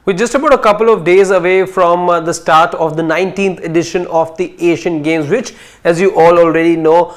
We're just about a couple of days away from the start of the 19th edition of the Asian Games, which, as you all already know,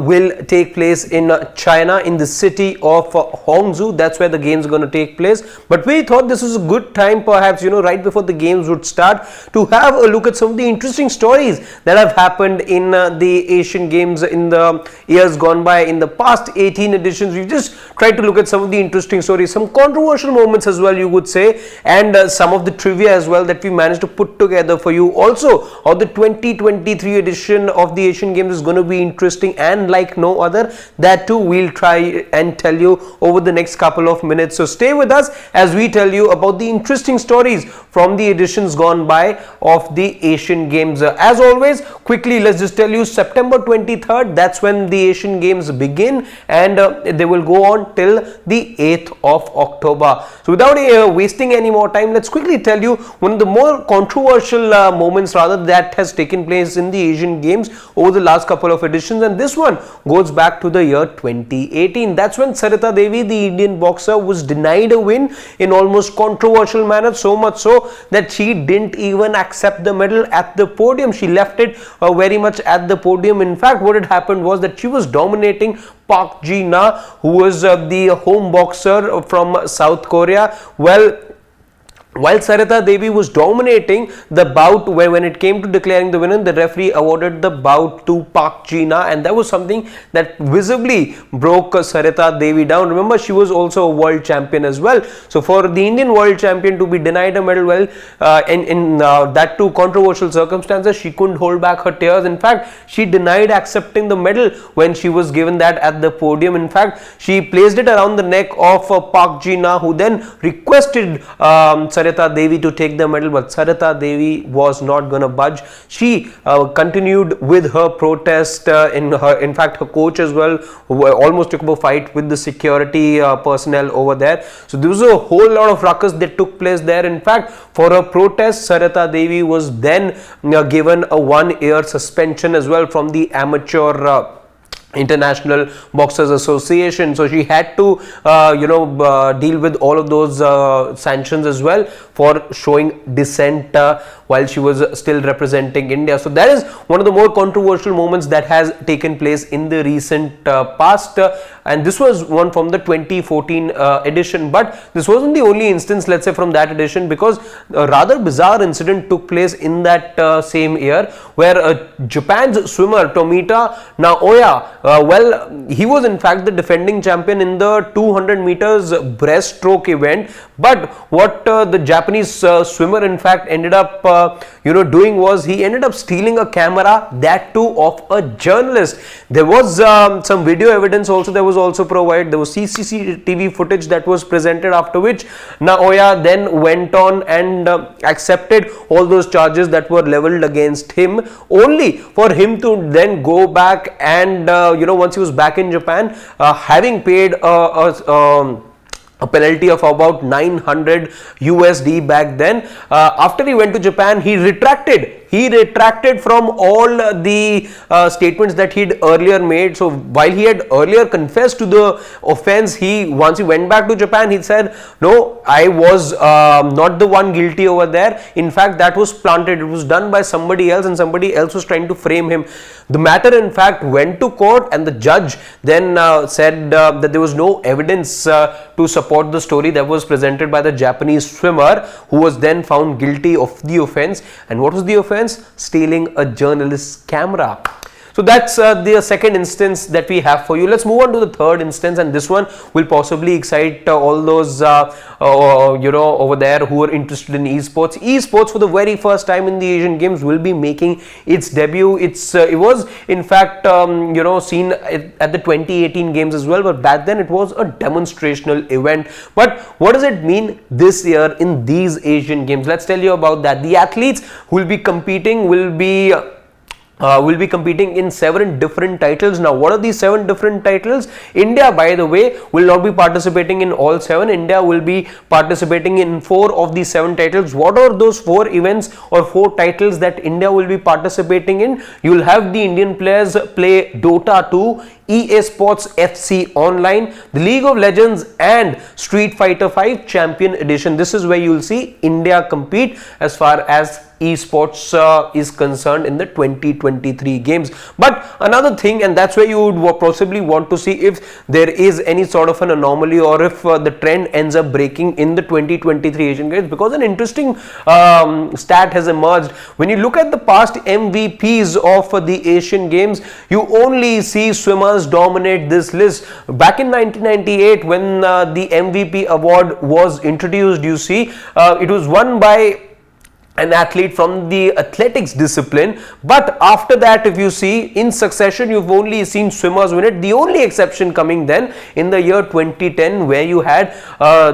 will take place in China, in the city of Hangzhou. That's where the games are going to take place. But we thought this was a good time, perhaps, right before the games would start, to have a look at some of the interesting stories that have happened in the Asian Games in the years gone by. In the past 18 editions, we've just tried to look at some of the interesting stories, some controversial moments as well, you would say, and some of the trivia as well that we managed to put together for you. Also, how the 2023 edition of the Asian Games is going to be interesting and like no other. That too we'll try and tell you over the next couple of minutes. So stay with us as we tell you about the interesting stories from the editions gone by of the Asian Games. As always, quickly let's just tell you, September 23rd, that's when the Asian Games begin, and they will go on till the 8th of October. So without wasting any more time, let's quickly tell you one of the more controversial moments rather that has taken place in the Asian Games over the last couple of editions, and this one goes back to the year 2018. That's when Sarita Devi, the Indian boxer, was denied a win in almost controversial manner, so much so that she didn't even accept the medal at the podium. She left it very much at the podium. In fact, what had happened was that she was dominating Park Ji-na, who was the home boxer from South Korea. Well, while Sarita Devi was dominating the bout, when it came to declaring the winner, the referee awarded the bout to Park Ji-na, and that was something that visibly broke Sarita Devi down. Remember, she was also a world champion as well. So for the Indian world champion to be denied a medal, well, in that too controversial circumstances, she couldn't hold back her tears. In fact, she denied accepting the medal when she was given that at the podium. In fact, she placed it around the neck of Park Ji-na, who then requested Sarita Devi to take the medal, but Sarita Devi was not going to budge. She continued with her protest. In fact, her coach as well almost took up a fight with the security personnel over there. So there was a whole lot of ruckus that took place there. In fact, for her protest, Sarita Devi was then given a 1-year suspension as well from the amateur International Boxers Association. So she had to deal with all of those sanctions as well for showing dissent while she was still representing India. So that is one of the more controversial moments that has taken place in the recent past, and this was one from the 2014 edition. But this wasn't the only instance, let's say, from that edition, because a rather bizarre incident took place in that same year, where Japan's swimmer Tomita Naoya, he was in fact the defending champion in the 200 meters breaststroke event. But what the Japanese swimmer in fact ended up doing was he ended up stealing a camera, that too of a journalist. There was some video evidence also that was also provided. There was CCTV footage that was presented, after which Naoya then went on and accepted all those charges that were leveled against him, only for him to then go back and once he was back in Japan, having paid a penalty of about 900 USD back then. After he went to Japan, he retracted from all the statements that he'd earlier made. So while he had earlier confessed to the offense, once he went back to Japan, he said, no, I was not the one guilty over there. In fact, that was planted. It was done by somebody else, and somebody else was trying to frame him. The matter in fact went to court, and the judge then said that there was no evidence to support the story that was presented by the Japanese swimmer, who was then found guilty of the offense. And what was the offense? Stealing a journalist's camera. So that's the second instance that we have for you. Let's move on to the third instance, and this one will possibly excite all those over there who are interested in esports. Esports, for the very first time in the Asian Games, will be making its debut. It was in fact seen at the 2018 Games as well, but back then it was a demonstrational event. But what does it mean this year in these Asian Games? Let's tell you about that. The athletes who will be competing will be will be competing in 7 different titles. Now, what are these 7 different titles? India, by the way, will not be participating in all 7. India will be participating in 4 of these 7 titles. What are those 4 events or 4 titles that India will be participating in? You will have the Indian players play Dota 2, Esports FC Online, the League of Legends and Street Fighter 5 Champion Edition. This is where you will see India compete as far as esports is concerned in the 2023 games. But another thing, and that's where you would possibly want to see if there is any sort of an anomaly or if the trend ends up breaking in the 2023 Asian Games, because an interesting stat has emerged. When you look at the past MVPs of the Asian Games, you only see swimmers dominate this list. Back in 1998, when the MVP award was introduced, you see it was won by an athlete from the athletics discipline, but after that, if you see in succession, you've only seen swimmers win it. The only exception coming then in the year 2010, where you had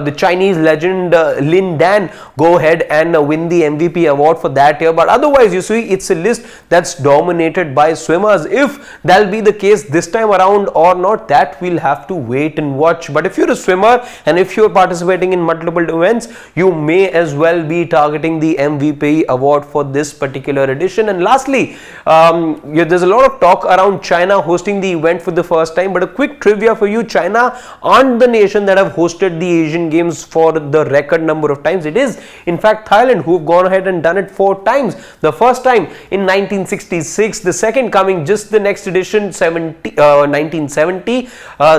the Chinese legend Lin Dan go ahead and win the MVP award for that year. But otherwise, you see it's a list that's dominated by swimmers. If that'll be the case this time around or not, that we'll have to wait and watch. But if you're a swimmer and if you're participating in multiple events, you may as well be targeting the MVP award for this particular edition. And lastly, there's a lot of talk around China hosting the event for the first time, but a quick trivia for you: China aren't the nation that have hosted the Asian Games for the record number of times. It is in fact Thailand who've gone ahead and done it 4 times. The first time in 1966, the second coming just the next edition 1970,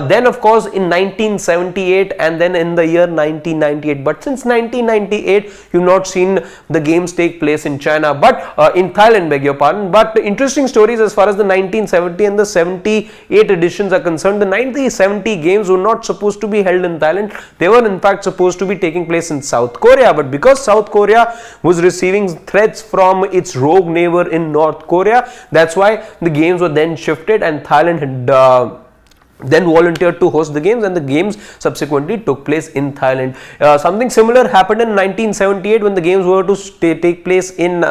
then of course in 1978, and then in the year 1998. But since 1998, you've not seen the games take place in China, but in Thailand, beg your pardon. But interesting stories as far as the 1970 and the 78 editions are concerned. The 1970 games were not supposed to be held in Thailand. They were in fact supposed to be taking place in South Korea, but because South Korea was receiving threats from its rogue neighbor in North Korea, that's why the games were then shifted, and Thailand had then volunteered to host the games, and the games subsequently took place in Thailand. Something similar happened in 1978 when the games were to take place in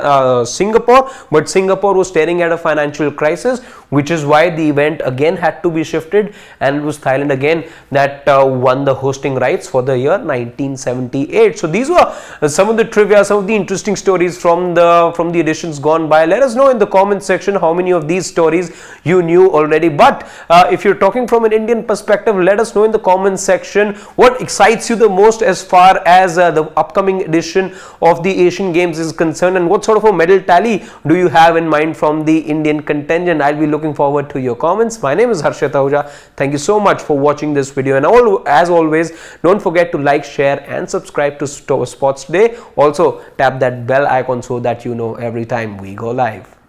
Singapore, but Singapore was staring at a financial crisis, which is why the event again had to be shifted, and it was Thailand again that won the hosting rights for the year 1978. So these were some of the trivia, some of the interesting stories from the editions gone by. Let us know in the comment section how many of these stories you knew already. But if you're talking from an Indian perspective, let us know in the comment section what excites you the most as far as the upcoming edition of the Asian Games is concerned, and what sort of a medal tally do you have in mind from the Indian contingent. I'll be looking forward to your comments. My name is Harshit Ahuja. Thank you so much for watching this video, and as always, don't forget to like, share and subscribe to Sports Today. Also tap that bell icon so that you know every time we go live.